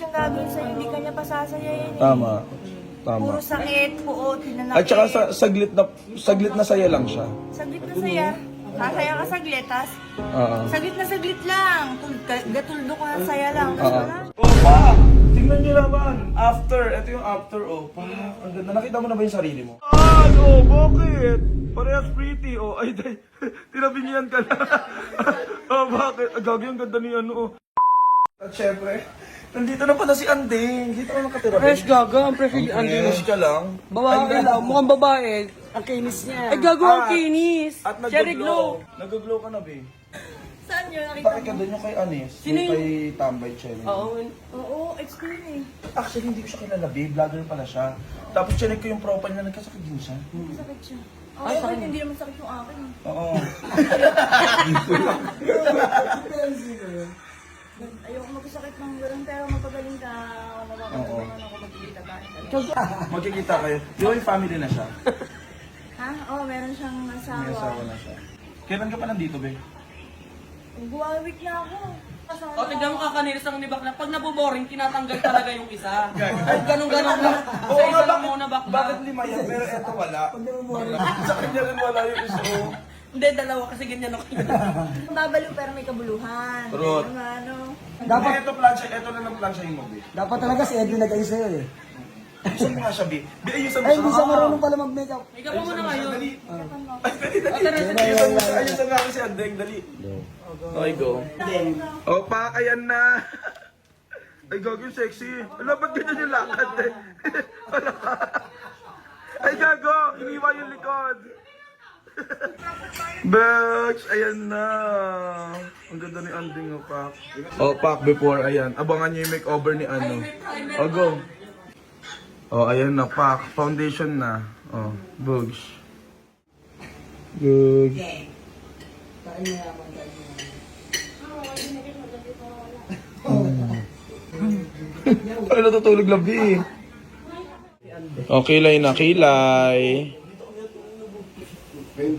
siyang gagawin sa'yo, hindi ka niya pasasayayin eh. Tama. Tama. Puro sakit, puot, hinanakit. At saka saglit na saya lang siya. Saglit na saya. Sasaya ka saglit, tas Oo. saglit lang. Gatuldo ko na saya lang. Tas Oo. wala. Oh, pa! Tingnan niyo naman. After. Ito yung after, oh. Pa, ang ganda. Nakita mo na ba yung sarili mo? Ano? Bakit? Parehas pretty, oh. Ay, day. Tinabingian ka na. Oh, bakit? Gagi, ang ganda ni ano, oh. At syempre, nandito na pala si Anding. Dito ka nakatira. Fresh gaga, ang fresh yung Anding. Fresh ka lang. Babae lang, mukhang babae. Ang kinis niya. Ay gago ang kinis. At Cherry nag-glow. glow. Nag-glow ka na, be. Saan yun? Nakita Bakit ka mo? doon yung kay Anis? Sino Yung yun? kay Tambay Cherry. Oo. Oo, explain eh. Actually, hindi ko siya kilala, be. Vlogger pala siya. Tapos chinek ko yung profile niya, nagkasakit din siya. Sakit siya. Ay, sakit. Hindi naman sakit yung akin. Oo. Ayoko magkasakit ng gano'n, pero mapagaling ka. Oo. Mapapagaling ako magkikita tayo. Magkikita kayo. Di ba yung family na siya? Ha? Oo, meron siyang May asawa. asawa na siya. Kailan ka pa nandito, be? Buwang week na ako. O, tignan mo kakanilis ang ni Bakla. Pag naboboring, tinatanggal talaga yung isa. Ay, ganun-ganun lang. Sa isa lang muna Bakla. Bakit lima yan? Pero eto wala. Sa kanya rin wala yung isa. Oh. Hindi, dalawa kasi ganyan ako. Babaliw pero may kabuluhan. True. Ano? Dapat ito plancha, ito na ng plancha yung mo, be. Dapat talaga si Edwin nag-ayos sa'yo eh. Ayusan mo nga siya, be. Be, ayusan mo Ay, siya. hindi siya marunong pala mag-makeup. Ikaw pa muna ngayon. Dali. O, Ay, dali, dali. tara, tara. Ayusan mo siya. Ayusan nga ako si Andeng, dali. Okay, go. O, pak, ayan na. Ay, gago, sexy. Wala, ba't ganyan yung lakad eh? Wala ka. Ay, gago, iniwa yung likod. Bex, ayan na. Ang ganda ni Anding, oh, pak. Oh, pak, before, ayan. Abangan niyo yung makeover ni ano. Oh, go. Oh, ayan na, pak. Foundation na. Oh, bugs. Bugs. Ay, natutulog labi. Oh, kilay na, kilay.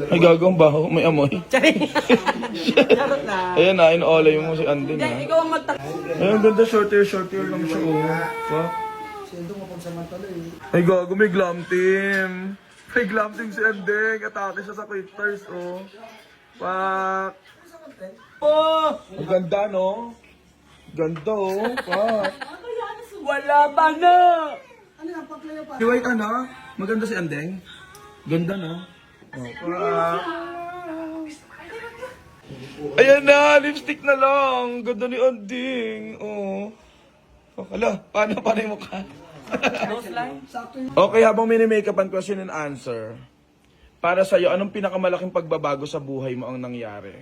Ay, gagawang baho. May amoy. Charot na. Ayan na, inoolay mo si Andin, Hindi, ha. ikaw ang magtak... Ay, ang ganda, short hair lang siya, oh. Fuck. Ay, gago, may glam team. May glam team si Andeng. Atake siya sa quitters, oh. Fuck. Oh! Ang ganda, no? Ganda, oh. Fuck. Wala ba na? Hiway ka na? Maganda si Andeng? Ganda, no? Oh, fuck. Ayan na, lipstick na lang. Ganda ni Anding. Oh. Oh, hala, paano yung mukha? Nose line? Okay, habang mini-makeupan, question and answer. Para sa'yo, anong pinakamalaking pagbabago sa buhay mo ang nangyari?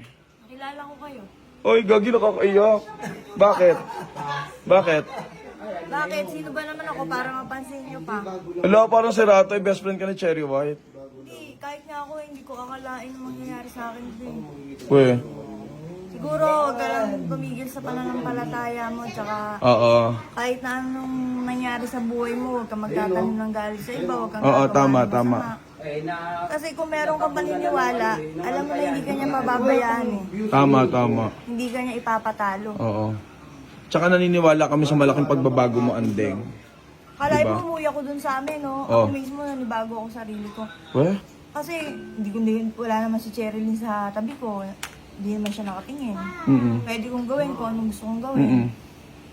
Nakilala ko kayo. Oy, gagi, nakakaiyak. Bakit? Bakit? Bakit? Sino ba naman ako para mapansin niyo pa? Hala, parang si Rato, best friend ka ni Cherry White. Hindi, kahit nga ako, hindi ko akalain na mangyayari sa akin din. Uy. Siguro, huwag ka lang tumigil sa pananampalataya mo, tsaka Oo. kahit na anong nangyari sa buhay mo, huwag ka magtatanong ng galit sa iba, huwag kang Oo, gagawa tama, ng tama. masama. Kasi kung meron kang paniniwala, alam mo na hindi ka niya mababayaan eh. Tama, tama. Hindi ka niya ipapatalo. Oo. Tsaka naniniwala kami sa malaking pagbabago mo, Andeng. Kalahin Diba? mo, umuwi ako dun sa amin, no? Oh. Ako mismo, nanibago ako sa sarili ko. Weh? Kasi, hindi wala naman si Cherilyn sa tabi ko. Hindi naman siya nakatingin. Pwede kong gawin kung anong gusto kong gawin.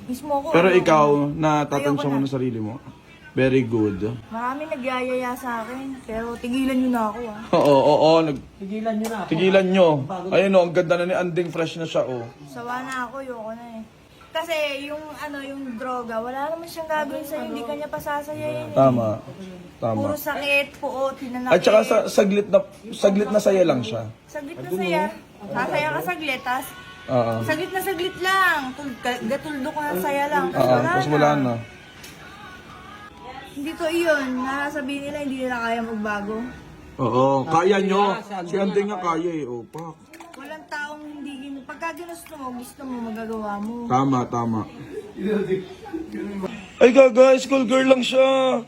Mismo ako. Pero ano, ikaw, natatansya ayoko mo na. na sarili mo. Very good. Marami nagyayaya sa akin, pero tigilan nyo na ako, ah. Oo. Tigilan nyo na. Tigilan nyo. Ayun, oh, ang ganda na ni Anding, fresh na siya, oh. Sawa na ako, yoko na eh. Kasi yung yung droga, wala naman siyang gagawin sa'yo, hindi ka niya pasasayayin. Tama. Puro Tama. sakit, puot, hinanakit. At saka saglit na saya lang siya. Saglit na saya. Sasaya ka saglit, tas Oo. saglit lang. Gatuldo ko na saya lang. Tas Oo, tapos wala na. Hindi to iyon. Nasabihin nila hindi nila kaya magbago. Oo, kaya nyo. Si Anding nga kaya eh. Oh, pak. Walang taong hindi pagka ginusto mo, gusto mo, magagawa mo. Tama. Ay, gaga, school girl lang siya.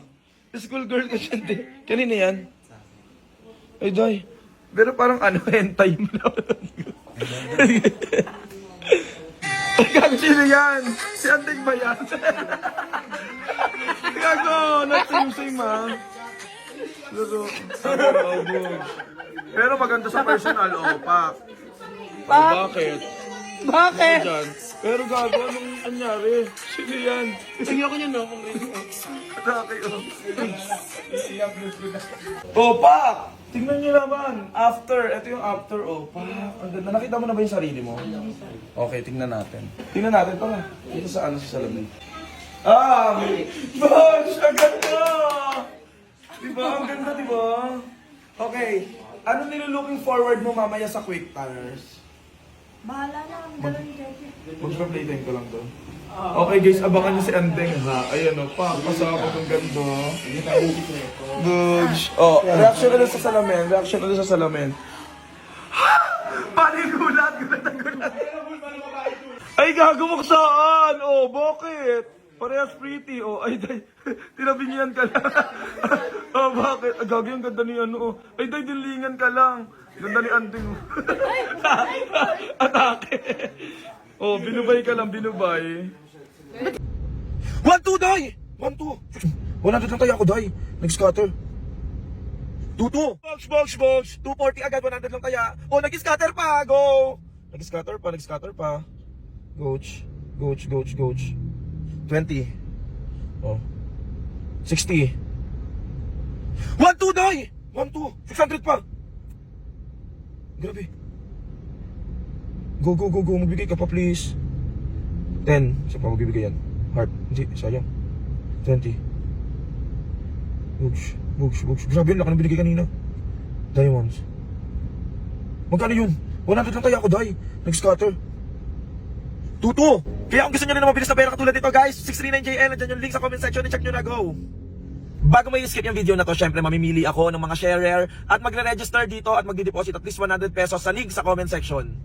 School girl kasi hindi. Kanina yan? Ay, day. Pero parang ano, hentai mo na. Ay, gago, sino yan? Si Anting ba yan? Gago, not same ha. Laro. Pero maganda sa personal, Pak. Bakit? Bakit? Diyan. Pero gago, anong nangyari? Sino yan? Sige ako niyan, no? Atake, oh, Pak! Tingnan niyo naman. After. Ito yung after, Pak. Ang ganda. Nakita mo na ba yung sarili mo? Okay, tingnan natin. Tingnan natin. Tara. Dito sa ano, sa salamin. Bosh! Ang ganda! Diba? Ang ganda, diba? Okay. Ano nilulooking forward mo mamaya sa quick tires? Bahala na, ang galon Jeffy. Mag-playtime ko lang to. Okay guys, abangan niyo si Andeng ha. Ayan o, pasabog ang ganda. Good. Oh, reaction ulit sa salamin. Reaction ulit sa salamin. Gulat. Ay, gagumuksaan. Oh, bakit? Parehas pretty. Oh, ay, day. Tinabingian ka lang. Oh, bakit? Gagi, ang ganda ni ano. Oh. Ay, day, dilingan ka lang. Ganda ni Andeng. Atake. Oh, binubay ka lang, binubay. 1-2, Day! 1-2. 100 lang tayo ako, Day. Nag-scatter. 2-2. Box. 240 agad, 100 lang kaya. Oh, nag-scatter pa. Go! Nag-scatter pa. Coach. 20. Oh. 60. 1-2, Day! 1-2. 600 pa. Grabe. Go. Magbigay ka pa, please. 10. Isa pa magbibigay yan. Heart. Hindi, sayang. 20. Bugs. Grabe yun, laki na binigay kanina. Diamonds. Magkano yun? 100 lang tayo ako, Day. Nag-scatter. 2-2. Kaya kung gusto nyo na mabilis na pera katulad nito, guys, 639JL, nandiyan yung link sa comment section, i-check nyo na, go. Bago may skip yung video na to, syempre mamimili ako ng mga sharer at magre-register dito at magdi-deposit at least 100 pesos sa link sa comment section.